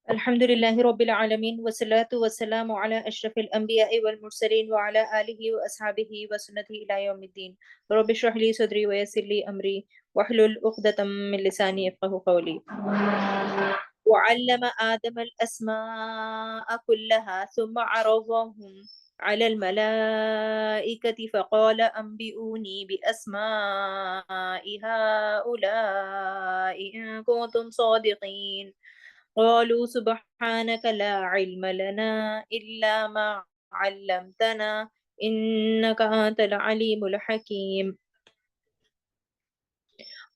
الحمد لله رب العالمين والصلاة والسلام على أشرف الأنبياء والمرسلين وعلى آله وأصحابه وسنته إلى يوم الدين. رب اشرح لي صدري ويسر لي أمري واحلل عقدة من لساني يفقهوا قولي. وعلم آدم الأسماء كلها ثم عرضهم على الملائكة فقال أنبئوني بأسماء هؤلاء إن كنتم صادقين. قالوا سبحانك لا علم لنا إلا ما علمتنا إنك أنت العليم الحكيم.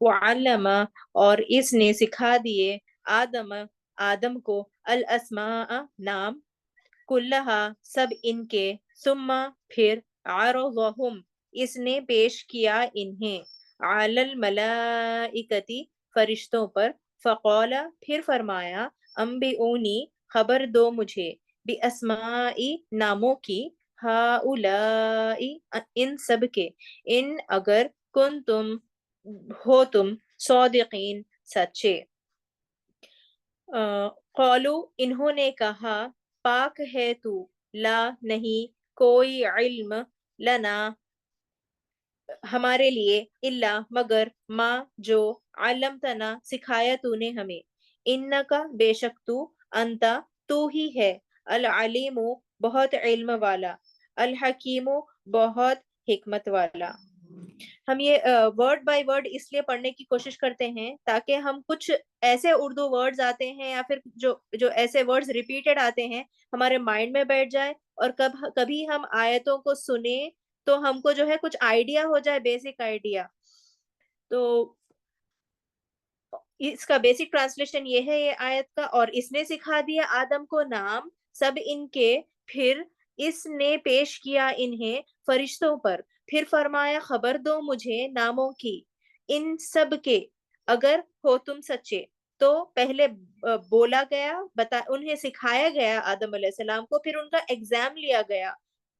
وعلم اور اس نے سکھا دیے آدم کو الاسماء نام کلہا سب ان کے ثم پھر عرضہم اس نے پیش کیا انہیں علی الملائکتی فرشتوں پر فقال پھر فرمایا انبئونی خبر دو مجھے باسمائی ناموں کی ہؤلائی ان سب کے ان اگر کنتم ہو تم صادقین سچے. قالو انہوں نے کہا پاک ہے تو لا نہیں کوئی علم لنا ہمارے لیے الا مگر ما جو علمتنا سکھایا تو نے ہمیں انکا بے شک تو انتا تو ہی ہے العلیم بہت علم والا الحکیم بہت حکمت والا. ہم یہ ورڈ بائی ورڈ اس لیے پڑھنے کی کوشش کرتے ہیں تاکہ ہم کچھ ایسے اردو ورڈز آتے ہیں یا پھر جو ایسے ورڈز ریپیٹڈ آتے ہیں ہمارے مائنڈ میں بیٹھ جائے اور کبھی ہم آیتوں کو سنیں تو ہم کو جو ہے کچھ آئیڈیا ہو جائے بیسک آئیڈیا. تو اس کا بیسک ٹرانسلیشن یہ ہے یہ آیت کا. اور اس نے سکھا دیا آدم کو نام سب ان کے پھر اس نے پیش کیا انہیں فرشتوں پر پھر فرمایا خبر دو مجھے ناموں کی ان سب کے اگر ہو تم سچے. تو پہلے بولا گیا انہیں سکھایا گیا آدم علیہ السلام کو پھر ان کا ایگزام لیا گیا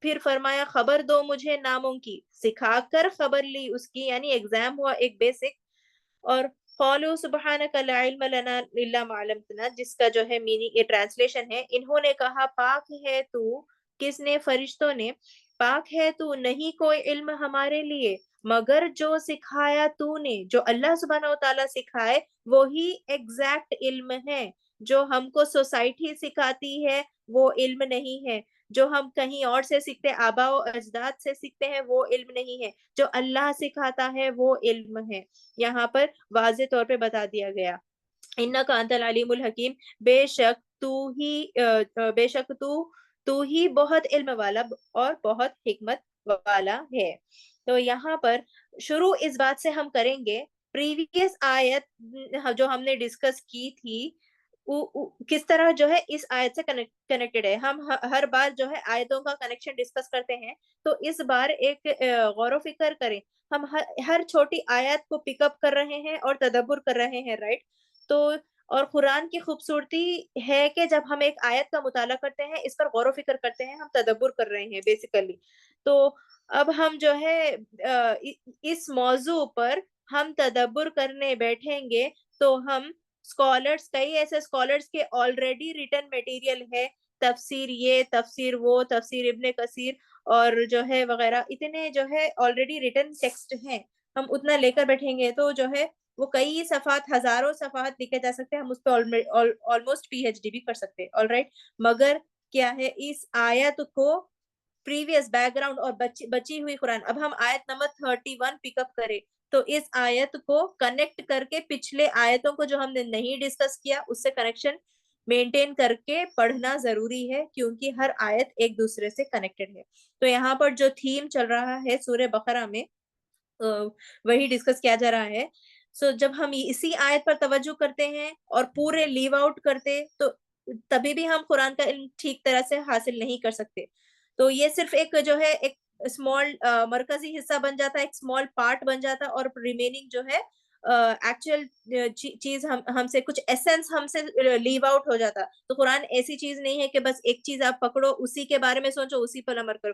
پھر فرمایا خبر دو مجھے ناموں کی سکھا کر خبر لی اس کی یعنی ایگزام ہوا ایک بیسک. اور قالوا سبحانک لا علم لنا الا ما علمتنا جس کا جو ہے میننگ یہ ٹرانسلیشن ہے انہوں نے کہا پاک ہے تو کس نے فرشتوں نے پاک ہے تو نہیں کوئی علم ہمارے لیے مگر جو سکھایا تو نے جو اللہ سبحانہ وتعالیٰ سکھائے وہی ایگزیکٹ علم ہے. جو ہم کو سوسائٹی سکھاتی ہے وہ علم نہیں ہے جو ہم کہیں اور سے سیکھتے آبا و اجداد سے سیکھتے ہیں وہ علم نہیں ہے جو اللہ سکھاتا ہے وہ علم ہے. یہاں پر واضح طور پہ بتا دیا گیا انک انت العلیم الحکیم بے شک تو ہی بہت علم والا اور بہت حکمت والا ہے. تو یہاں پر شروع اس بات سے ہم کریں گے پریویس آیت جو ہم نے ڈسکس کی تھی کس طرح جو ہے اس آیت سے کنیکٹڈ ہے. ہم ہر بار جو ہے آیتوں کا کنیکشن ڈسکس کرتے ہیں تو اس بار ایک غور و فکر کریں. ہم ہر چھوٹی آیت کو پک اپ کر رہے ہیں اور تدبر کر رہے ہیں رائٹ. تو اور قرآن کی خوبصورتی ہے کہ جب ہم ایک آیت کا مطالعہ کرتے ہیں اس پر غور و فکر کرتے ہیں ہم تدبر کر رہے ہیں بیسیکلی. تو اب ہم جو ہے اس موضوع پر ہم تدبر کرنے بیٹھیں گے تو ہم اسکالرس کئی ایسے اسکالرس کے آلریڈی ریٹن میٹیریل ہے تفسیر یہ تفسیر وہ تفسیر ابن کثیر اور جو ہے وغیرہ اتنے جو ہے آلریڈی ریٹن ٹیکسٹ ہیں ہم اتنا لے کر بیٹھیں گے تو جو ہے وہ کئی صفحات ہزاروں صفحات لکھے جا سکتے ہیں ہم اس پہ آلموسٹ پی ایچ ڈی بھی کر سکتے ہیں آلرائٹ. مگر کیا ہے اس آیت کو پریویس بیک گراؤنڈ اور بچی ہوئی قرآن اب ہم آیت نمبر 31 پک اپ کریں تو اس آیت کو کنیکٹ کر کے پچھلے آیتوں کو جو ہم نے نہیں ڈسکس کیا اس سے کنیکشن مینٹین کر کے پڑھنا ضروری ہے کیونکہ ہر آیت ایک دوسرے سے کنیکٹڈ ہے. تو یہاں پر جو تھیم چل رہا ہے سورہ بقرہ میں وہی ڈسکس کیا جا رہا ہے. سو جب ہم اسی آیت پر توجہ کرتے ہیں اور پورے لیو آؤٹ کرتے تو تبھی بھی ہم قرآن کا علم ٹھیک طرح سے حاصل نہیں کر سکتے. تو یہ صرف ایک جو ہے ایک اسمال مرکزی حصہ بن جاتا ہے ایک اسمال پارٹ بن جاتا اور ریمیننگ جو ہے ایکچوئل چیز ہم سے کچھ ایسنس ہم سے لیو آؤٹ ہو جاتا. تو قرآن ایسی چیز نہیں ہے کہ بس ایک چیز آپ پکڑو اسی کے بارے میں سوچو اسی پر عمل کرو.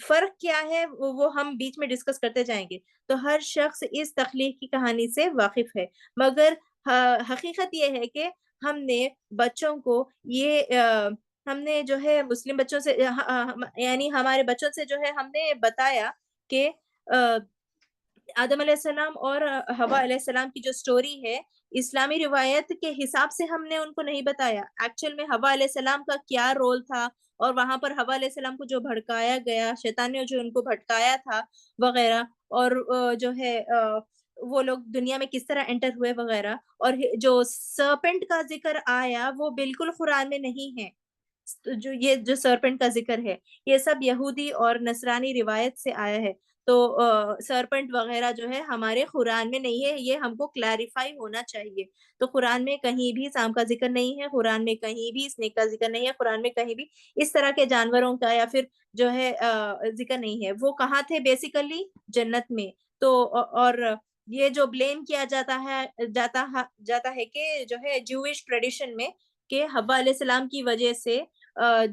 فرق کیا ہے وہ ہم بیچ میں ڈسکس کرتے جائیں گے. تو ہر شخص اس تخلیق کی کہانی سے واقف ہے، مگر حقیقت یہ ہے کہ ہم نے بچوں کو ہم نے جو ہے مسلم بچوں سے یعنی ہمارے بچوں سے جو ہے ہم نے بتایا کہ آدم علیہ السلام اور حوا علیہ السلام کی جو سٹوری ہے، اسلامی روایت کے حساب سے ہم نے ان کو نہیں بتایا ایکچوئل میں حوا علیہ السلام کا کیا رول تھا، اور وہاں پر حوا علیہ السلام کو جو بھڑکایا گیا، شیطان نے جو ان کو بھٹکایا تھا وغیرہ، اور جو ہے وہ لوگ دنیا میں کس طرح انٹر ہوئے وغیرہ، اور جو سرپنٹ کا ذکر آیا وہ بالکل قرآن میں نہیں ہے. جو سرپنٹ کا ذکر ہے یہ سب یہودی اور نصرانی روایت سے آیا ہے. تو سرپنٹ وغیرہ جو ہے ہمارے قرآن میں نہیں ہے، یہ ہم کو کلیریفائی ہونا چاہیے. تو قرآن میں کہیں بھی سام کا ذکر نہیں ہے، قرآن میں کہیں بھی اسنیک کا ذکر نہیں ہے، قرآن میں کہیں بھی اس طرح کے جانوروں کا یا پھر جو ہے ذکر نہیں ہے. وہ کہاں تھے بیسیکلی؟ جنت میں. تو اور یہ جو بلیم کیا جاتا ہے کہ جو ہے جوئش ٹریڈیشن میں کہ حوا علیہ السلام کی وجہ سے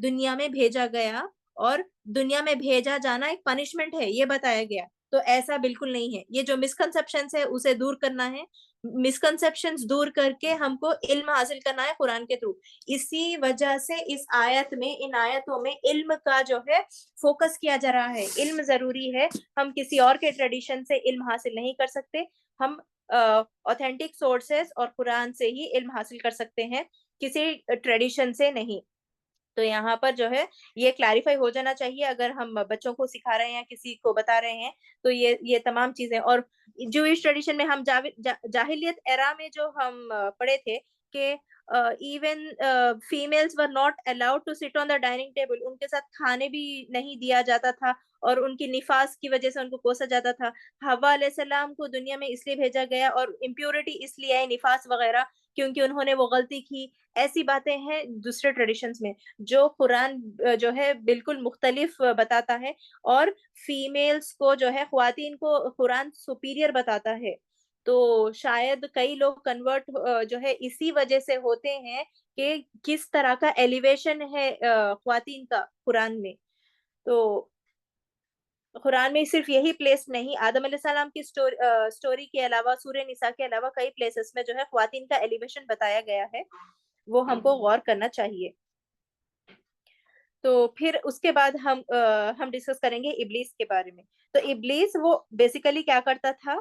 دنیا میں بھیجا گیا، اور دنیا میں بھیجا جانا ایک پنشمنٹ ہے یہ بتایا گیا. تو ایسا بالکل نہیں ہے. یہ جو مسکنسپشنز ہے اسے دور کرنا ہے، مسکنسپشنز دور کر کے ہم کو علم حاصل کرنا ہے قرآن کے تھرو. اسی وجہ سے اس آیت میں، ان آیتوں میں علم کا جو ہے فوکس کیا جا رہا ہے. علم ضروری ہے، ہم کسی اور کے ٹریڈیشن سے علم حاصل نہیں کر سکتے. ہم اوتھینٹک سورسز اور قرآن سے ہی علم حاصل کر سکتے ہیں، کسی ٹریڈیشن سے نہیں. تو یہاں پر جو ہے یہ کلیریفائی ہو جانا چاہیے اگر ہم بچوں کو سکھا رہے ہیں، کسی کو بتا رہے ہیں تو یہ تمام چیزیں. اور جوئش ٹریڈیشن میں ہم جاہلیت ایرا میں جو ہم پڑھے تھے کہ even families were not allowed to sit on the dining table, ان کے ساتھ کھانے بھی نہیں دیا جاتا تھا، اور ان کی نفاس کی وجہ سے ان کو کوسا جاتا تھا. حوا علیہ السلام کو دنیا میں اس لیے بھیجا گیا، اور امپیورٹی اس لیے آئی، نفاس وغیرہ، کیونکہ انہوں نے وہ غلطی کی. ایسی باتیں ہیں دوسرے ٹریڈیشنز میں جو قرآن جو ہے بالکل مختلف بتاتا ہے، اور فیمیلز کو جو ہے، خواتین کو قرآن سپیریئر بتاتا ہے. تو شاید کئی لوگ کنورٹ جو ہے اسی وجہ سے ہوتے ہیں کہ کس طرح کا ایلیویشن ہے خواتین کا قرآن میں. تو قرآن میں صرف یہی پلیس نہیں، آدم علیہ السلام کی سٹوری کے علاوہ، سورہ نساء کے علاوہ کئی پلیسز میں جو ہے خواتین کا ایلیویشن بتایا گیا ہے، وہ ہم کو غور کرنا چاہیے. تو پھر اس کے بعد ہم ڈسکس کریں گے ابلیس کے بارے میں. تو ابلیس وہ بیسیکلی کیا کرتا تھا؟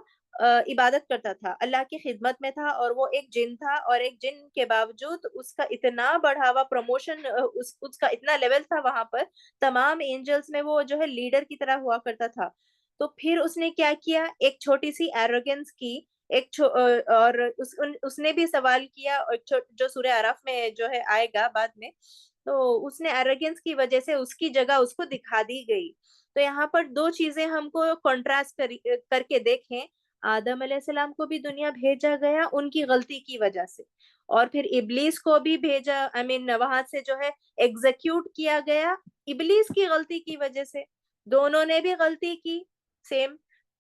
عبادت کرتا تھا، اللہ کی خدمت میں تھا، اور وہ ایک جن تھا، اور ایک جن کے باوجود اس کا اتنا بڑھاوا پروموشن، اس کا اتنا لیول تھا وہاں پر، تمام اینجلز میں وہ جو ہے لیڈر کی طرح ہوا کرتا تھا. تو پھر اس نے کیا کیا؟ ایک چھوٹی سی ایروگنس کی، اور اس نے بھی سوال کیا، جو سورہ اعراف میں جو ہے آئے گا بعد میں. تو اس نے ایروگنس کی وجہ سے اس کی جگہ اس کو دکھا دی گئی. تو یہاں پر دو چیزیں ہم کو کنٹراسٹ کر کے دیکھیں. آدم علیہ السلام کو بھی دنیا بھیجا گیا ان کی غلطی کی وجہ سے، اور پھر ابلیس کو بھی بھیجا، وہاں سے جو ہے ایگزیکیوٹ کیا گیا ابلیس کی غلطی کی وجہ سے. دونوں نے بھی غلطی کی سیم.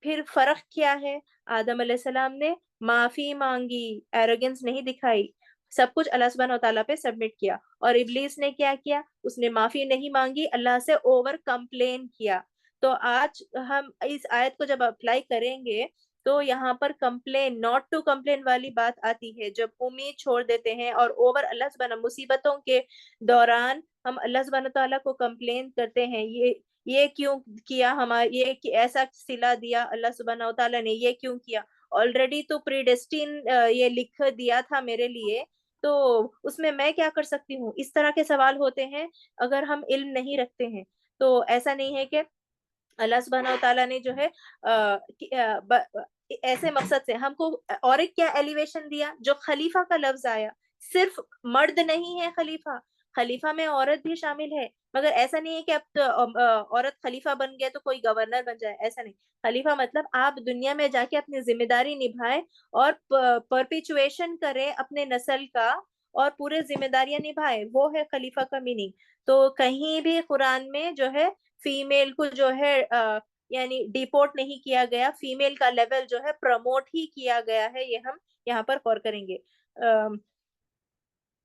پھر فرق کیا ہے؟ آدم علیہ السلام نے معافی مانگی، ایروگنس نہیں دکھائی، سب کچھ اللہ سبحانہ و تعالیٰ پہ سبمٹ کیا. اور ابلیس نے کیا کیا؟ اس نے معافی نہیں مانگی، اللہ سے اوور کمپلین کیا. تو آج ہم اس آیت کو جب اپلائی کریں گے تو یہاں پر کمپلین، ناٹ ٹو کمپلین والی بات آتی ہے. جب امید چھوڑ دیتے ہیں اور اوور اللہ سبحانہ، مصیبتوں کے دوران ہم اللہ سبحانہ تعالیٰ کو کمپلین کرتے ہیں، یہ کیوں کیا، یہ ایسا صلہ دیا اللہ سبحانہ و تعالیٰ نے، یہ کیوں کیا؟ آلریڈی تو پریڈیسٹین یہ لکھ دیا تھا میرے لیے، تو اس میں کیا کر سکتی ہوں؟ اس طرح کے سوال ہوتے ہیں اگر ہم علم نہیں رکھتے ہیں. تو ایسا نہیں ہے کہ اللہ سبحانہ و تعالیٰ نے جو ہے ایسے مقصد سے ہم کو، اور ایک کیا ایلیویشن دیا؟ جو خلیفہ کا لفظ آیا، صرف مرد نہیں ہے خلیفہ، خلیفہ میں عورت بھی شامل ہے. مگر ایسا نہیں ہے کہ اب عورت خلیفہ بن گیا تو کوئی گورنر بن جائے، ایسا نہیں. خلیفہ مطلب آپ دنیا میں جا کے اپنی ذمہ داری نبھائے، اور پرپیچویشن کرے اپنے نسل کا، اور پورے ذمہ داریاں نبھائے، وہ ہے خلیفہ کا میننگ. تو کہیں بھی قرآن میں جو ہے فیمیل کو جو ہے یعنی ڈیپورٹ نہیں کیا گیا، فیمیل کا لیول جو ہے پروموٹ ہی کیا گیا ہے. یہ ہم یہاں پر غور کریں گے.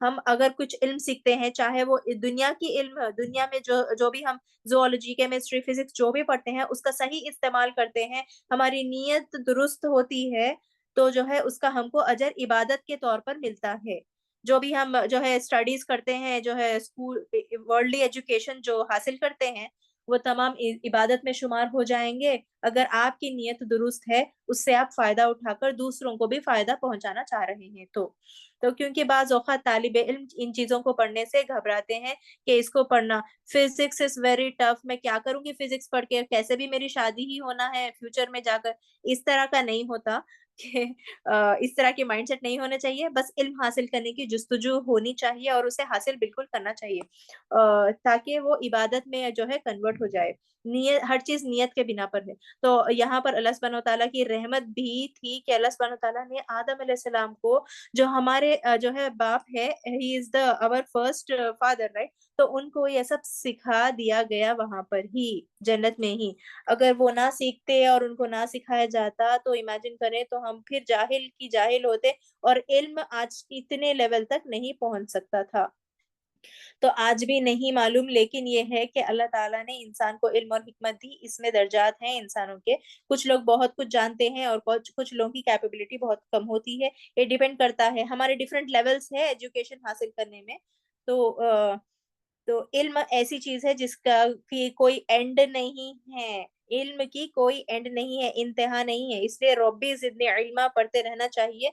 ہم اگر کچھ علم سیکھتے ہیں, چاہے وہ دنیا کی علم, دنیا میں جو بھی ہم زوالوجی, کیمسٹری, فزکس جو بھی پڑھتے ہیں, اس کا صحیح استعمال کرتے ہیں, ہماری نیت درست ہوتی ہے, تو جو ہے اس کا ہم کو اجر عبادت کے طور پر ملتا ہے. جو بھی ہم جو ہے اسٹڈیز کرتے ہیں, جو ہے اسکول ورلڈلی ایجوکیشن جو حاصل کرتے ہیں, وہ تمام عبادت میں شمار ہو جائیں گے, اگر آپ کی نیت درست ہے, اس سے آپ فائدہ اٹھا کر دوسروں کو بھی فائدہ پہنچانا چاہ رہے ہیں. تو کیونکہ بعض اوقات طالب علم ان چیزوں کو پڑھنے سے گھبراتے ہیں کہ اس کو پڑھنا, فزکس از ویری ٹف, میں کیا کروں گی فزکس پڑھ کے, کیسے بھی میری شادی ہی ہونا ہے فیوچر میں جا کر. اس طرح کا نہیں ہوتا کہ اس طرح کے مائنڈ سیٹ نہیں ہونا چاہیے. بس علم حاصل کرنے کی جستجو ہونی چاہیے اور اسے حاصل بالکل کرنا چاہیے, تاکہ وہ عبادت میں جو ہے کنورٹ ہو جائے. نیت, ہر چیز نیت کے بنا پر ہے. تو یہاں پر اللہ سبحانہ وتعالیٰ کی رحمت بھی تھی کہ اللہ سبحانہ وتعالیٰ نے آدم علیہ السلام کو, جو ہمارے جو ہے باپ ہے, ہی از دا our فرسٹ فادر, رائٹ, تو ان کو یہ سب سکھا دیا گیا وہاں پر ہی, جنت میں ہی. اگر وہ نہ سیکھتے اور ان کو نہ سکھایا جاتا تو امیجن کریں تو ہم پھر جاہل کی جاہل ہوتے, اور علم آج اتنے لیول تک نہیں پہنچ سکتا تھا. تو آج بھی نہیں معلوم, لیکن یہ ہے کہ اللہ تعالیٰ نے انسان کو علم اور حکمت دی. اس میں درجات ہیں انسانوں کے, کچھ لوگ بہت کچھ جانتے ہیں اور کچھ لوگوں کی کیپیبلٹی بہت کم ہوتی ہے. یہ ڈیپینڈ کرتا ہے, ہمارے ڈفرینٹ لیولز ہے ایجوکیشن حاصل کرنے میں. تو علم ایسی چیز ہے جس کا کی کوئی اینڈ نہیں ہے, علم کی کوئی اینڈ نہیں ہے, انتہا نہیں ہے. اس لیے ربی زدنی علما پڑھتے رہنا چاہیے.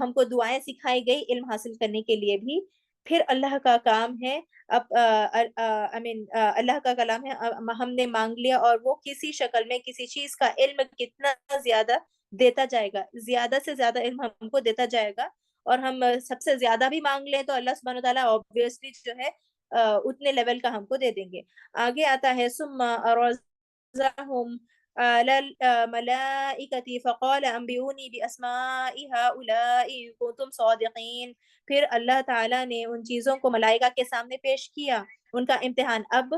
ہم کو دعائیں سکھائی گئی علم حاصل کرنے کے لیے بھی. پھر اللہ کا کام ہے, اب اللہ کا کلام ہے, ہم نے مانگ لیا اور وہ کسی شکل میں کسی چیز کا علم کتنا زیادہ دیتا جائے گا, زیادہ سے زیادہ علم ہم کو دیتا جائے گا. اور ہم سب سے زیادہ بھی مانگ لیں تو اللہ سبحانہ وتعالیٰ obviously جو ہے اتنے لیول کا ہم کو دے دیں گے. آگے آتا ہے ثم ارزقهم على الملائكة فقال انبئوني باسماء هؤلاء ان كنتم صادقين. پھر اللہ تعالیٰ نے ان چیزوں کو ملائکہ کے سامنے پیش کیا, ان کا امتحان. اب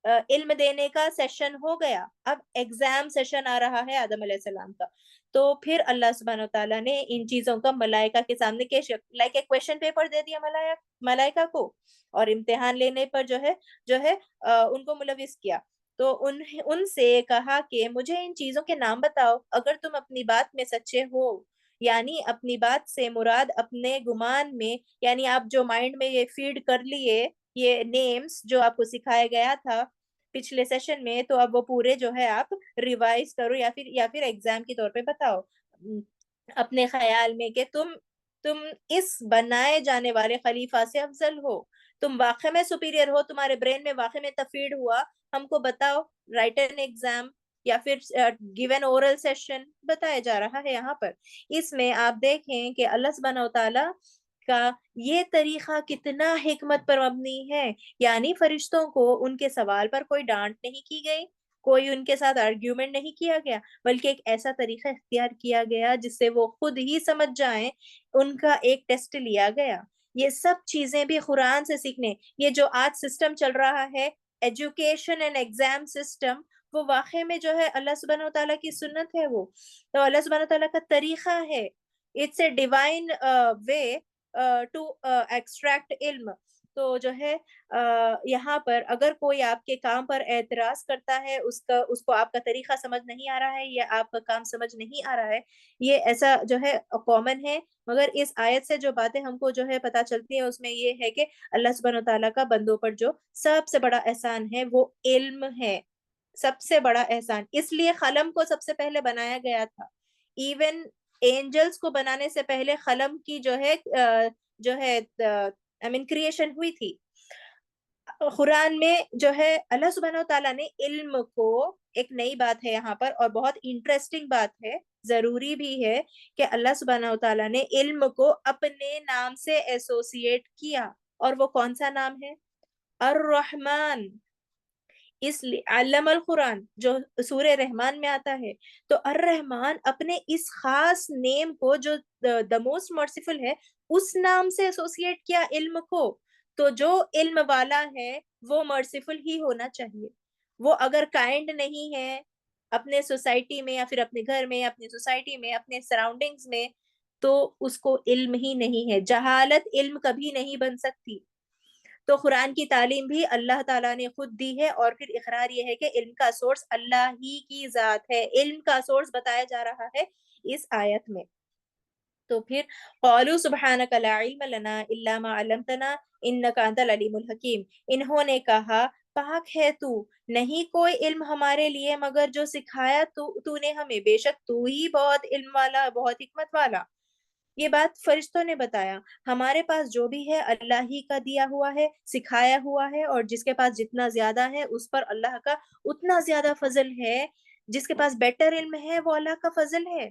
علم دینے کا سیشن ہو گیا, اب ایگزام سیشن آ رہا ہے آدم علیہ السلام کا. تو پھر اللہ سبحانہ وتعالیٰ نے ان چیزوں کا ملائکہ کے سامنے لائک ایک کویشچن پیپر دے دیا ملائکہ کو, اور امتحان لینے پر جو ہے ان کو ملوث کیا. تو ان سے کہا کہ مجھے ان چیزوں کے نام بتاؤ اگر تم اپنی بات میں سچے ہو. یعنی اپنی بات سے مراد اپنے گمان میں, یعنی آپ جو مائنڈ میں یہ فیڈ کر لیے یہ نیمز جو آپ کو سکھایا گیا تھا پچھلے سیشن میں, تو اب وہ پورے جو ہے آپ ریوائز کرو یا پھر ایگزام کے طور پہ بتاؤ اپنے خیال میں کہ تم اس بنائے جانے والے خلیفہ سے افضل ہو, تم واقع میں سپیریئر ہو, تمہارے برین میں واقع میں تفیڈ ہوا, ہم کو بتاؤ. رائٹ این ایگزام یا پھر گیون اورل سیشن بتایا جا رہا ہے یہاں پر. اس میں آپ دیکھیں کہ اللہ سبحانہ وتعالیٰ کا یہ طریقہ کتنا حکمت پر مبنی ہے. یعنی فرشتوں کو ان کے سوال پر کوئی ڈانٹ نہیں کی گئی, کوئی ان کے ساتھ آرگیومنٹ نہیں کیا گیا, بلکہ ایک ایسا طریقہ اختیار کیا گیا جس سے وہ خود ہی سمجھ جائیں. ان کا ایک ٹیسٹ لیا گیا. یہ سب چیزیں بھی قرآن سے سیکھنے. یہ جو آج سسٹم چل رہا ہے ایجوکیشن اینڈ ایگزام سسٹم, وہ واقع میں جو ہے اللہ سبحانہ وتعالیٰ کی سنت ہے. وہ تو اللہ سبحانہ وتعالیٰ کا طریقہ ہے. It's a divine way to extract علم. تو جو ہے یہاں پر اگر کوئی آپ کے کام پر اعتراض کرتا ہے, اس کو آپ کا طریقہ سمجھ نہیں آ رہا ہے یا آپ کا کام سمجھ نہیں آ رہا ہے, یہ ایسا جو ہے کامن ہے. مگر اس آیت سے جو باتیں ہم کو جو ہے پتہ چلتی ہیں اس میں یہ ہے کہ اللہ سبحانہ وتعالیٰ کا بندوں پر جو سب سے بڑا احسان ہے وہ علم ہے, سب سے بڑا احسان. اس لیے قلم کو سب سے پہلے بنایا گیا تھا. ایون اینجلز کو بنانے سے پہلے قلم کی جو ہے کریشن ہوئی تھی. قرآن میں جو ہے اللہ سبحانہ تعالیٰ نے علم کو, ایک نئی بات ہے یہاں پر اور بہت انٹرسٹنگ بات ہے, ضروری بھی ہے کہ اللہ سبحانہ تعالیٰ نے علم کو اپنے نام سے ایسوسیٹ کیا. اور وہ کون سا نام ہے؟ الرحمن. اس لیے علم القرآن جو سورہ رحمان میں آتا ہے, تو الرحمن اپنے اس خاص نیم کو جو دا موسٹ مرسیفل ہے اس نام سے ایسوسیٹ کیا علم کو. تو جو علم والا ہے وہ مرسیفل ہی ہونا چاہیے. وہ اگر کائنڈ نہیں ہے اپنے سوسائٹی میں یا پھر اپنے گھر میں, اپنی سوسائٹی میں, اپنے سراؤنڈنگز میں, تو اس کو علم ہی نہیں ہے. جہالت علم کبھی نہیں بن سکتی. تو قرآن کی تعلیم بھی اللہ تعالیٰ نے خود دی ہے. اور پھر اقرار یہ ہے کہ علم کا سورس اللہ ہی کی ذات ہے. علم کا سورس بتایا جا رہا ہے اس آیت میں. تو پھر قالوا سبحانک لا علم لنا الا ما علمتنا انک انت العلیم الحکیم. انہوں نے کہا پاک ہے تو، نہیں کوئی علم ہمارے لیے مگر جو سکھایا تو نے ہمیں، بے شک تو ہی بہت علم والا، بہت حکمت والا. یہ بات فرشتوں نے بتایا. ہمارے پاس جو بھی ہے اللہ ہی کا دیا ہوا ہے، سکھایا ہوا ہے، اور جس کے پاس جتنا زیادہ ہے اس پر اللہ کا اتنا زیادہ فضل ہے. جس کے پاس بیٹر علم ہے وہ اللہ کا فضل ہے.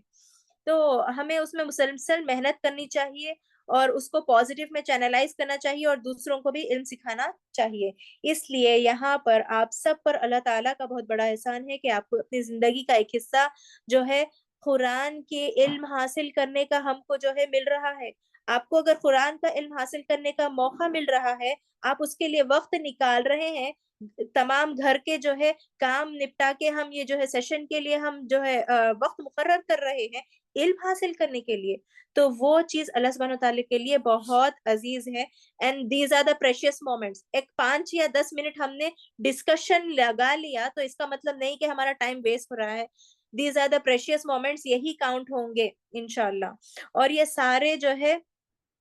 تو ہمیں اس میں مسلسل محنت کرنی چاہیے اور اس کو پازیٹیو میں چینلائز کرنا چاہیے اور دوسروں کو بھی علم سکھانا چاہیے. اس لیے یہاں پر آپ سب پر اللہ تعالیٰ کا بہت بڑا احسان ہے کہ آپ کو اپنی زندگی کا ایک حصہ جو ہے قرآن کے علم حاصل کرنے کا ہم کو جو ہے مل رہا ہے. آپ کو اگر قرآن کا علم حاصل کرنے کا موقع مل رہا ہے، آپ اس کے لیے وقت نکال رہے ہیں، تمام گھر کے جو ہے کام نپٹا کے ہم یہ جو ہے سیشن کے لیے ہم جو ہے وقت مقرر کر رہے ہیں علم حاصل کرنے کے لیے، تو وہ چیز اللہ سبحانہ وتعالی کے لیے بہت عزیز ہے. And these are the precious moments. ایک 5 یا 10 منٹ ہم نے ڈسکشن لگا لیا تو اس کا مطلب نہیں کہ ہمارا ٹائم ویسٹ ہو رہا ہے. These are the precious moments, یہی کاؤنٹ ہوں گے انشاءاللہ. اور یہ سارے جو ہے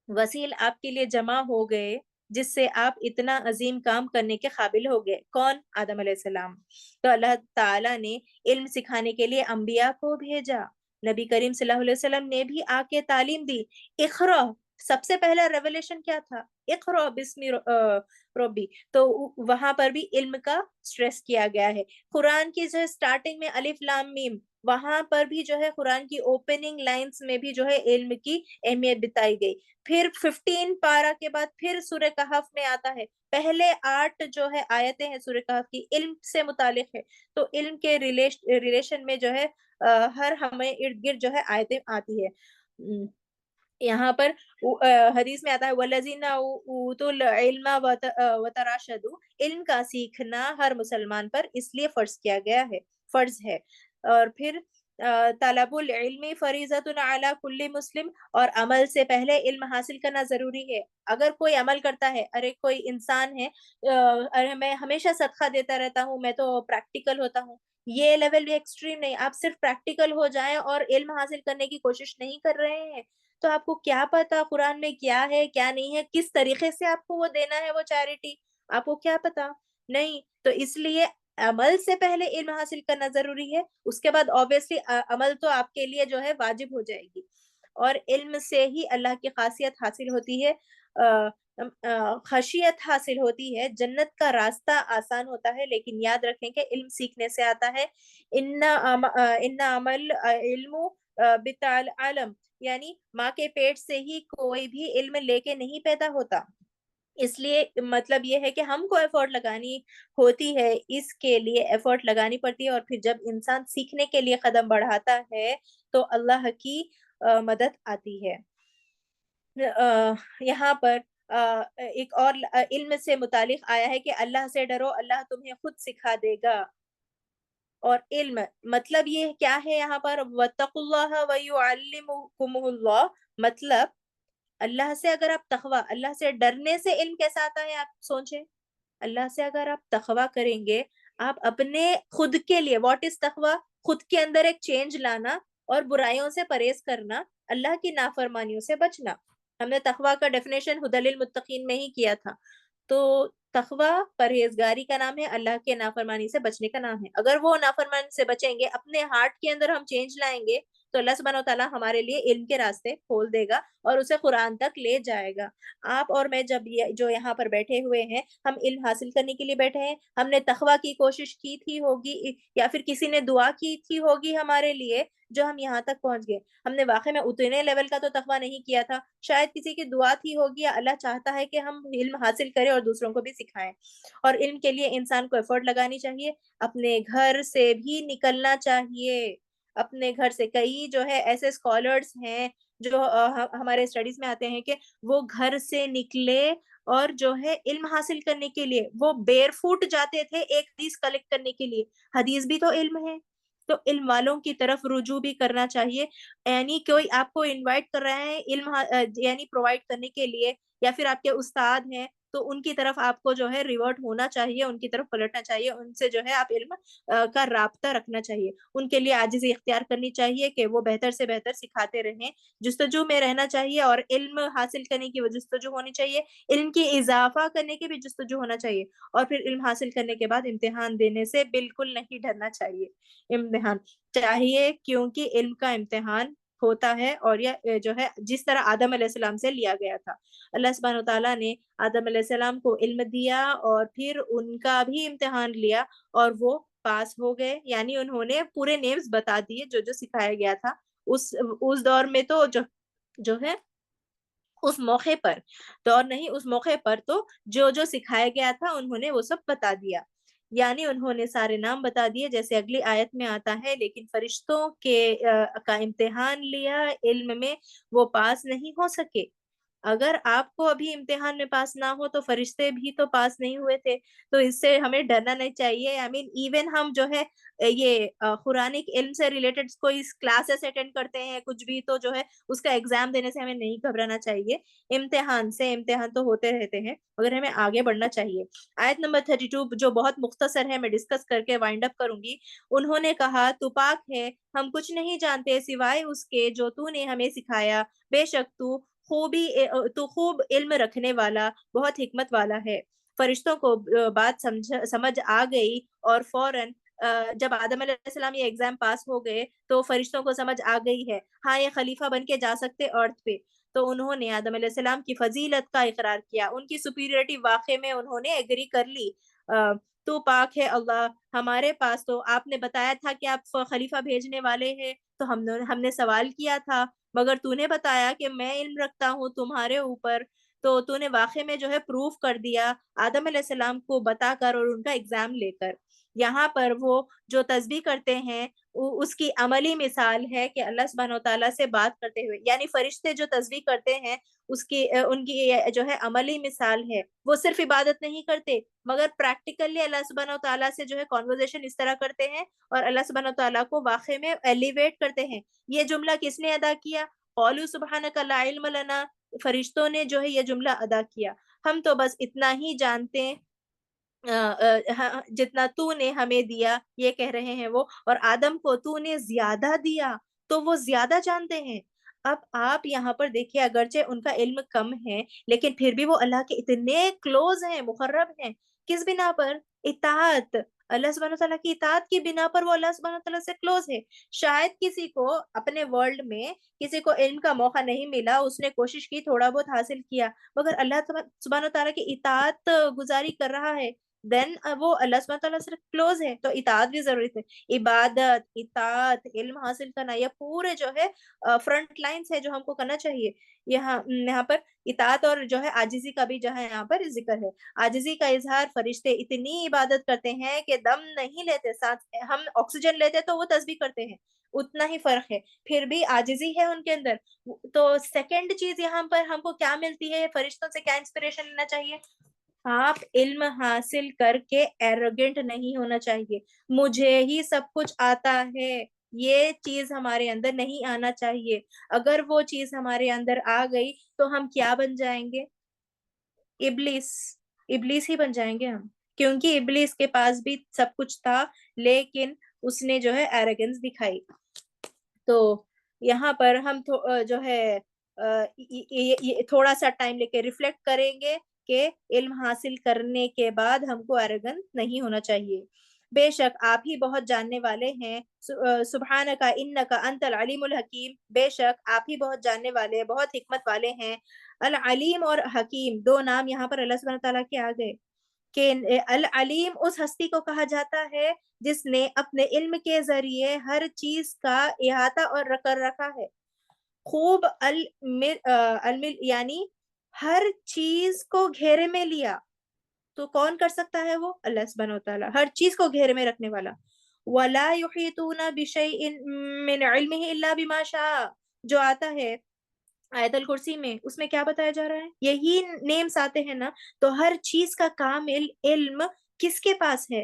وسیل آپ کے لیے جمع ہو گئے جس سے آپ اتنا عظیم کام کرنے کے قابل ہو گئے. کون؟ آدم علیہ السلام. تو اللہ تعالیٰ نے علم سکھانے کے لیے انبیاء کو بھیجا. نبی کریم صلی اللہ علیہ وسلم نے بھی آ کے تعلیم دی. اقرا، سب سے پہلا ریولیشن کیا تھا؟ اقرا بسم ربی. تو وہاں پر بھی علم کا سٹریس کیا گیا ہے. قرآن کی جو سٹارٹنگ میں الف لام میم، وہاں پر بھی جو ہے قرآن کی اوپننگ لائنز میں بھی جو ہے علم کی اہمیت بتائی گئی. پھر 15 پارہ کے بعد پھر سورہ کہف میں آتا ہے. پہلے 8 جو ہے آیتیں ہیں سورہ کہف کی علم سے متعلق ہے. تو علم کے ریلیشن میں جو ہے ہر ہمیں ارد گرد جو ہے آیتیں آتی ہے. یہاں پر حدیث میں آتا ہے وَالَّذِينَ أُوتُوا الْعِلْمَ وَتَرَاشَدُوا. علم کا سیکھنا ہر مسلمان پر اس لیے فرض کیا گیا ہے، فرض ہے. اور پھر طلب العلم فریضۃ علی کل مسلم، اور عمل سے پہلے علم حاصل کرنا ضروری ہے. اگر کوئی عمل کرتا ہے، ارے کوئی انسان ہے ارے میں ہمیشہ صدقہ دیتا رہتا ہوں، میں تو پریکٹیکل ہوتا ہوں، یہ لیول بھی ایکسٹریم نہیں. آپ صرف پریکٹیکل ہو جائیں اور علم حاصل کرنے کی کوشش نہیں کر رہے ہیں تو آپ کو کیا پتا قرآن میں کیا ہے کیا نہیں ہے، کس طریقے سے آپ کو وہ دینا ہے وہ چیریٹی، آپ کو کیا پتا نہیں. تو اس لیے عمل سے پہلے علم حاصل کرنا ضروری ہے. اس کے بعد obviously عمل تو آپ کے لیے جو ہے واجب ہو جائے گی. اور علم سے ہی اللہ کی خاصیت حاصل ہوتی ہے، خشیت حاصل ہوتی ہے، جنت کا راستہ آسان ہوتا ہے. لیکن یاد رکھیں کہ علم سیکھنے سے آتا ہے. ان عمل علم بالتعلم، یعنی ماں کے پیٹ سے ہی کوئی بھی علم لے کے نہیں پیدا ہوتا. اس لیے مطلب یہ ہے کہ ہم کو ایفورٹ لگانی ہوتی ہے، اس کے لیے ایفورٹ لگانی پڑتی ہے. اور پھر جب انسان سیکھنے کے لیے قدم بڑھاتا ہے تو اللہ کی مدد آتی ہے. یہاں پر ایک اور علم سے متعلق آیا ہے کہ اللہ سے ڈرو، اللہ تمہیں خود سکھا دے گا. اور علم مطلب یہ کیا ہے یہاں پر وَاتَّقُوا اللَّهَ وَيُعَلِّمُكُمُ اللَّهُ، مطلب اللہ سے اگر آپ تقوی، اللہ سے ڈرنے سے علم کیسا آتا ہے آپ سوچیں. اللہ سے اگر آپ تقوی کریں گے، آپ اپنے خود کے لیے، واٹ از تقوی؟ خود کے اندر ایک چینج لانا اور برائیوں سے پرہیز کرنا، اللہ کی نافرمانیوں سے بچنا. ہم نے تقوی کا ڈیفینیشن ہدی للمتقین میں ہی کیا تھا. تو تقوی پرہیزگاری کا نام ہے، اللہ کے نافرمانی سے بچنے کا نام ہے. اگر وہ نافرمانی سے بچیں گے، اپنے ہارٹ کے اندر ہم چینج لائیں گے تو اللہ سبحانہ وتعالیٰ ہمارے لیے علم کے راستے کھول دے گا اور اسے قرآن تک لے جائے گا. آپ اور میں جب جو یہاں پر بیٹھے ہوئے ہیں، ہم علم حاصل کرنے کے لیے بیٹھے ہیں. ہم نے تقوی کی کوشش کی تھی ہوگی یا پھر کسی نے دعا کی تھی ہوگی ہمارے لیے جو ہم یہاں تک پہنچ گئے. ہم نے واقعی میں اتنے لیول کا تو تقوی نہیں کیا تھا، شاید کسی کی دعا تھی ہوگی یا اللہ چاہتا ہے کہ ہم علم حاصل کریں اور دوسروں کو بھی سکھائیں. اور علم کے لیے انسان کو ایفورٹ لگانی چاہیے، اپنے گھر سے بھی نکلنا چاہیے. اپنے گھر سے کئی جو ہے ایسے اسکالرس ہیں جو ہمارے اسٹڈیز میں آتے ہیں کہ وہ گھر سے نکلے اور جو ہے علم حاصل کرنے کے لیے وہ بیر فوٹ جاتے تھے ایک حدیث کلیکٹ کرنے کے لیے. حدیث بھی تو علم ہے. تو علم والوں کی طرف رجوع بھی کرنا چاہیے. یعنی کوئی آپ کو انوائٹ کر رہے ہیں علم یعنی پرووائڈ کرنے کے لیے، یا پھر آپ کے استاد ہیں، تو ان کی طرف آپ کو جو ہے ریورٹ ہونا چاہیے، ان کی طرف پلٹنا چاہیے، ان سے جو ہے آپ علم کا رابطہ رکھنا چاہیے. ان کے لیے عاجزی اختیار کرنی چاہیے کہ وہ بہتر سے بہتر سکھاتے رہیں. جستجو میں رہنا چاہیے اور علم حاصل کرنے کی جستجو ہونی چاہیے. علم کی اضافہ کرنے کی بھی جستجو ہونا چاہیے. اور پھر علم حاصل کرنے کے بعد امتحان دینے سے بالکل نہیں ڈرنا چاہیے. امتحان چاہیے کیونکہ علم کا امتحان ہوتا ہے، اور یہ جو ہے جس طرح آدم علیہ السلام سے لیا گیا تھا. اللہ سبحانہ وتعالیٰ نے آدم علیہ السلام کو علم دیا اور پھر ان کا بھی امتحان لیا، اور وہ پاس ہو گئے. یعنی انہوں نے پورے نیمز بتا دیے جو جو سکھایا گیا تھا اس دور میں. تو جو ہے اس موقع پر، دور نہیں، اس موقع پر تو جو جو سکھایا گیا تھا انہوں نے وہ سب بتا دیا. یعنی انہوں نے سارے نام بتا دیے جیسے اگلی آیت میں آتا ہے. لیکن فرشتوں کے کا امتحان لیا علم میں، وہ پاس نہیں ہو سکے. اگر آپ کو ابھی امتحان میں پاس نہ ہو تو فرشتے بھی تو پاس نہیں ہوئے تھے. تو اس سے ہمیں ڈرنا نہیں چاہیے. ایون ہم جو ہے یہ قرآنک علم سے ریلیٹڈ کوئی کلاسز اٹینڈ کرتے ہیں کچھ بھی، تو جو ہے اس کا ایگزام دینے سے ہمیں نہیں گھبرانا چاہیے. امتحان تو ہوتے رہتے ہیں، مگر ہمیں آگے بڑھنا چاہیے. آیت نمبر 32 جو بہت مختصر ہے، میں ڈسکس کر کے وائنڈ اپ کروں گی. انہوں نے کہا تو پاک ہے، ہم کچھ نہیں جانتے سوائے اس کے جو تو نے ہمیں سکھایا. بے شک تو خوب علم رکھنے والا، بہت حکمت والا ہے. فرشتوں کو بات سمجھ آ گئی، اور فوراً جب آدم علیہ السلام یہ ایگزام پاس ہو گئے تو فرشتوں کو سمجھ آ گئی ہے ہاں یہ خلیفہ بن کے جا سکتے ارتھ پہ. تو انہوں نے آدم علیہ السلام کی فضیلت کا اقرار کیا، ان کی سپیریورٹی واقع میں انہوں نے ایگری کر لی. تو پاک ہے اللہ، ہمارے پاس تو آپ نے بتایا تھا کہ آپ خلیفہ بھیجنے والے ہیں، تو ہم نے سوال کیا تھا، مگر تو نے بتایا کہ میں علم رکھتا ہوں تمہارے اوپر. تو نے واقع میں جو ہے پروف کر دیا آدم علیہ السلام کو بتا کر اور ان کا ایگزام لے کر. یہاں پر وہ جو تسبیح کرتے ہیں اس کی عملی مثال ہے کہ اللہ سبحانہ و تعالیٰ سے بات کرتے ہوئے، یعنی فرشتے جو تسبیح کرتے ہیں ان کی جو ہے عملی مثال ہے. وہ صرف عبادت نہیں کرتے مگر پریکٹیکلی اللہ سبحانہ و تعالیٰ سے جو ہے کنورسیشن اس طرح کرتے ہیں، اور اللہ سبحانہ و تعالیٰ کو واقع میں ایلیویٹ کرتے ہیں. یہ جملہ کس نے ادا کیا؟ قولوا سبحانک لا علم لنا، فرشتوں نے جو ہے یہ جملہ ادا کیا. ہم تو بس اتنا ہی جانتے ہیں جتنا تو نے ہمیں دیا، یہ کہہ رہے ہیں وہ. اور آدم کو تو نے زیادہ دیا تو وہ زیادہ جانتے ہیں. اب آپ یہاں پر دیکھیے اگرچہ ان کا علم کم ہے لیکن پھر بھی وہ اللہ کے اتنے کلوز ہیں، مقرب ہیں. کس بنا پر؟ اطاعت. اللہ سبحانہ تعالیٰ کی اطاعت کی بنا پر وہ اللہ سبحانہ تعالیٰ سے کلوز ہے. شاید کسی کو اپنے ورلڈ میں کسی کو علم کا موقع نہیں ملا، اس نے کوشش کی، تھوڑا بہت حاصل کیا، مگر اللہ سبحانہ تعالیٰ کی اطاعت گزاری کر رہا ہے، دین وہ اللہ سبحانہ تعالیٰ سے کلوز ہے. تو اطاعت بھی ضروری ہے. عبادت، اطاعت، علم حاصل کرنا، یہ پورے جو ہے فرنٹ لائنز ہے جو ہم کو کرنا چاہیے. یہاں پر اطاعت اور جو ہے عاجزی کا بھی جو ہے یہاں پر ذکر ہے. عاجزی کا اظہار، فرشتے اتنی عبادت کرتے ہیں کہ دم نہیں لیتے، ساتھ ہم آکسیجن لیتے تو وہ تسبیح کرتے ہیں، اتنا ہی فرق ہے، پھر بھی عاجزی ہے ان کے اندر. تو سیکنڈ چیز یہاں پر ہم کو کیا ملتی ہے؟ فرشتوں سے کیا انسپریشن لینا چاہیے؟ آپ علم حاصل کر کے ایروگنٹ نہیں ہونا چاہیے. مجھے ہی سب کچھ آتا ہے، یہ چیز ہمارے اندر نہیں آنا چاہیے. اگر وہ چیز ہمارے اندر آ گئی تو ہم کیا بن جائیں گے؟ ابلیس ہی بن جائیں گے ہم. کیونکہ ابلیس کے پاس بھی سب کچھ تھا لیکن اس نے جو ہے ایروگنس دکھائی. تو یہاں پر ہم جو ہے تھوڑا سا ٹائم لے کے ریفلیکٹ کریں گے کہ علم حاصل کرنے کے بعد ہم کو ایروگنٹ نہیں ہونا چاہیے. بے شک آپ ہی بہت جاننے والے ہیں. سبحانک انک انت العلیم الحکیم، بے شک آپ ہی بہت جاننے والے، بہت حکمت والے ہیں. العلیم اور حکیم دو نام یہاں پر اللہ سبحانہ تعالیٰ کے آ گئے کہ العلیم اس ہستی کو کہا جاتا ہے جس نے اپنے علم کے ذریعے ہر چیز کا احاطہ اور کر رکھا ہے. خوب یعنی ہر چیز کو گھیرے میں لیا. تو کون کر سکتا ہے؟ وہ اللہ سبحانہ وتعالی، ہر چیز کو گھیرے میں رکھنے والا. وَلَا يُحِيطُونَ بِشَيْءٍ مِّنْ عِلْمِهِ إِلَّا بِمَا شَاءَ جو آتا ہے آیت الکرسی میں، اس میں کیا بتایا جا رہا ہے؟ یہی نیمز آتے ہیں نا. تو ہر چیز کا کامل علم کس کے پاس ہے؟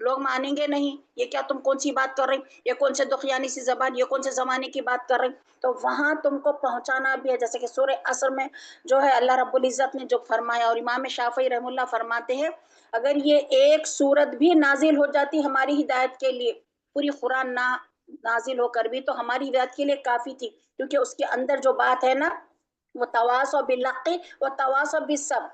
لوگ مانیں گے نہیں، یہ کیا تم کون سی بات کر رہی، یہ کون سے دخیانی سی زبان، یہ کون سے زمانے کی بات کر رہی. تو وہاں تم کو پہنچانا بھی ہے. جیسے کہ سورہ عصر میں جو ہے اللہ رب العزت نے جو فرمایا، اور امام شافعی رحم اللہ فرماتے ہیں اگر یہ ایک سورت بھی نازل ہو جاتی ہماری ہدایت کے لیے، پوری قرآن نہ نازل ہو کر بھی تو ہماری ہدایت کے لیے کافی تھی، کیونکہ اس کے اندر جو بات ہے نا وہ تواصوا بالحق و تواصوا بالصبر،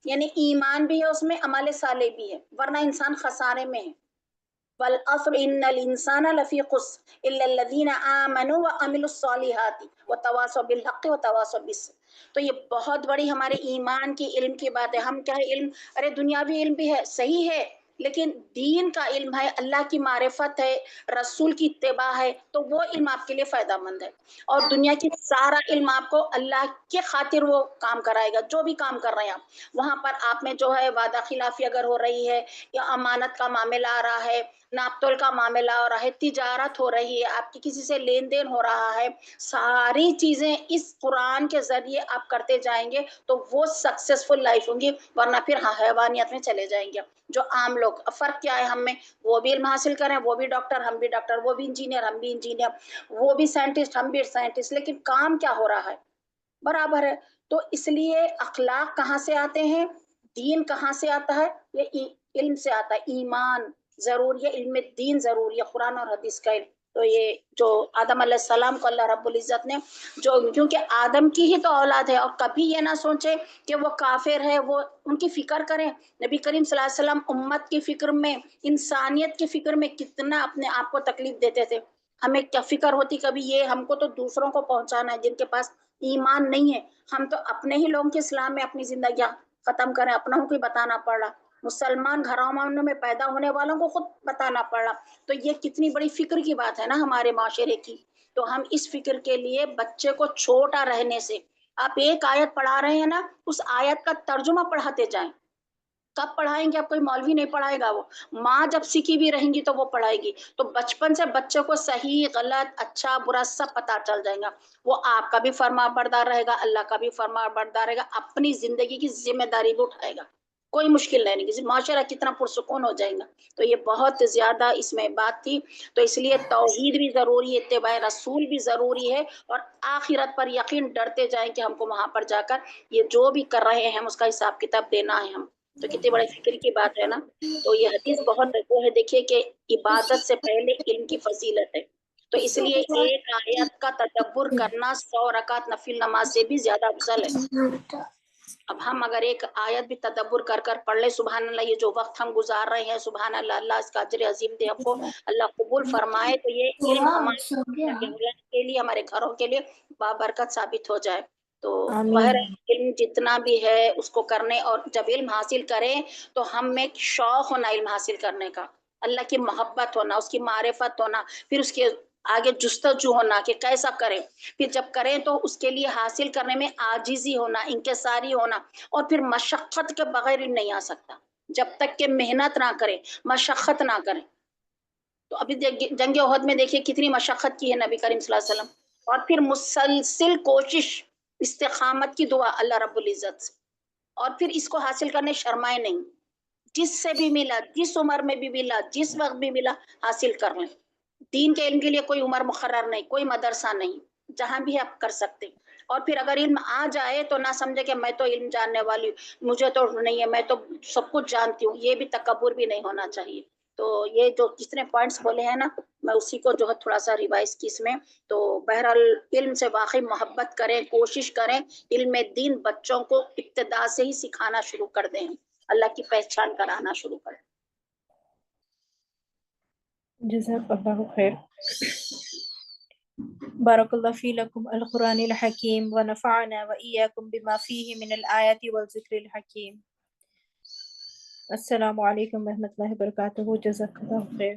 یعنی ایمان بھی ہے اس میں، عمل صالح بھی ہے، ورنہ انسان خسارے میں ہے. والعصر ان الانسان لفی خسر الا الذین آمنوا وعملوا الصالحات وتواصوا بالحق وتواصوا بالصبر. تو یہ بہت بڑی ہمارے ایمان کی علم کی بات ہے. ہم کیا ہے علم، ارے دنیاوی علم بھی ہے صحیح ہے، لیکن دین کا علم ہے، اللہ کی معرفت ہے، رسول کی اتباع ہے، تو وہ علم آپ کے لیے فائدہ مند ہے. اور دنیا کی سارا علم آپ کو اللہ کے خاطر وہ کام کرائے گا. جو بھی کام کر رہے ہیں آپ، وہاں پر آپ میں جو ہے وعدہ خلافی اگر ہو رہی ہے، یا امانت کا معاملہ آ رہا ہے، ناپ تول کا معاملہ ہو رہا ہے، تجارت ہو رہی ہے، آپ کی کسی سے لین دین ہو رہا ہے، ساری چیزیں اس قرآن کے ذریعے آپ کرتے جائیں گے تو وہ سکسیسفل لائف ہوں گی. ورنہ پھر حیوانیت میں چلے جائیں گے جو عام لوگ. فرق کیا ہے ہم میں، وہ بھی علم حاصل کریں، وہ بھی ڈاکٹر ہم بھی ڈاکٹر، وہ بھی انجینئر ہم بھی انجینئر، وہ بھی سائنٹسٹ ہم بھی سائنٹسٹ، لیکن کام کیا ہو رہا ہے، برابر ہے. تو اس لیے اخلاق کہاں سے آتے ہیں، دین کہاں سے آتا ہے، یہ علم سے آتا ہے. ایمان ضروری ہے، علم دین ضروری ہے، قرآن اور حدیث کا علم. تو یہ جو آدم علیہ السلام کو اللہ رب العزت نے جو، کیونکہ آدم کی ہی تو اولاد ہے، اور کبھی یہ نہ سوچے کہ وہ کافر ہے، وہ ان کی فکر کریں. نبی کریم صلی اللہ علیہ وسلم امت کی فکر میں، انسانیت کی فکر میں کتنا اپنے آپ کو تکلیف دیتے تھے. ہمیں کیا فکر ہوتی کبھی، یہ ہم کو تو دوسروں کو پہنچانا ہے جن کے پاس ایمان نہیں ہے. ہم تو اپنے ہی لوگوں کے اسلام میں اپنی زندگیاں ختم کریں، اپنوں کو بتانا پڑ رہا، مسلمان گھروں میں پیدا ہونے والوں کو خود بتانا پڑ رہا. تو یہ کتنی بڑی فکر کی بات ہے نا ہمارے معاشرے کی. تو ہم اس فکر کے لیے بچے کو چھوٹا رہنے سے، آپ ایک آیت پڑھا رہے ہیں نا، اس آیت کا ترجمہ پڑھاتے جائیں. کب پڑھائیں گے آپ، کوئی مولوی نہیں پڑھائے گا، وہ ماں جب سیکھی بھی رہیں گی تو وہ پڑھائے گی. تو بچپن سے بچے کو صحیح غلط اچھا برا سب پتا چل جائے گا. وہ آپ کا بھی فرما بردار رہے گا، اللہ کا بھی فرما بردار رہے گا، اپنی زندگی کی ذمہ داری بھی اٹھائے گا. کوئی مشکل نہیں کسی معاشرہ کتنا پرسکون ہو جائے گا. تو یہ بہت زیادہ اس میں بات تھی. تو اس لیے توحید بھی ضروری ہے، اتباع رسول بھی ضروری ہے، اور آخرت پر یقین ڈرتے جائیں کہ ہم کو وہاں پر جا کر یہ جو بھی کر رہے ہیں اس کا حساب کتاب دینا ہے ہم. تو کتنی بڑی فکر کی بات ہے نا. تو یہ حدیث بہت وہ ہے، دیکھیے کہ عبادت سے پہلے علم کی فضیلت ہے. تو اس لیے ایک آیت کا تدبر کرنا 100 رکعت نفل نماز سے بھی زیادہ افضل ہے. اب ہم اگر ایک آیت بھی تدبر کر کر پڑھ لیں، سبحان اللہ، یہ جو وقت ہم گزار رہے ہیں، سبحان اللہ، اللہ اس کا اجر عظیم دے ہم کو، اللہ قبول فرمائے. تو یہ علم ہمارے اولاد کے لیے، ہمارے گھروں کے لیے بابرکت ثابت ہو جائے. تو بہر علم جتنا بھی ہے اس کو کرنے، اور جب علم حاصل کریں تو ہم میں شوق ہونا علم حاصل کرنے کا، اللہ کی محبت ہونا، اس کی معرفت ہونا، پھر اس کے آگے جستجو ہونا کہ کیسا کریں. پھر جب کریں تو اس کے لیے حاصل کرنے میں عاجزی ہونا، انکساری ہونا. اور پھر مشقت کے بغیر علم نہیں آ سکتا، جب تک کہ محنت نہ کریں، مشقت نہ کریں. تو ابھی جنگ احد میں دیکھیے کتنی مشقت کی ہے نبی کریم صلی اللہ علیہ وسلم. اور پھر مسلسل کوشش، استقامت کی دعا اللہ رب العزت سے. اور پھر اس کو حاصل کرنے شرمائے نہیں، جس سے بھی ملا، جس عمر میں بھی ملا، جس وقت بھی ملا، حاصل کر لیں. دین کے علم کے لیے کوئی عمر مقرر نہیں، کوئی مدرسہ نہیں، جہاں بھی آپ کر سکتے. اور پھر اگر علم آ جائے تو نہ سمجھے کہ میں تو علم جاننے والی ہوں، مجھے تو نہیں ہے، میں تو سب کچھ جانتی ہوں. یہ بھی تکبر بھی نہیں ہونا چاہیے. تو یہ جو جتنے پوائنٹس بولے ہیں نا، میں اسی کو جو ہے تھوڑا سا ریوائز کی اس میں. تو بہرحال علم سے واقعی محبت کریں، کوشش کریں، علم دین بچوں کو ابتدا سے ہی سکھانا شروع کر دیں، اللہ کی پہچان کرانا شروع کریں. جزاک اللہ خیر. بارك الله في لكم القرآن الحكيم ونفعنا وإياكم بما فيه من الآيات والذكر الحكيم. السلام علیکم ورحمۃ اللہ وبرکاتہ. جزاک اللہ خیر.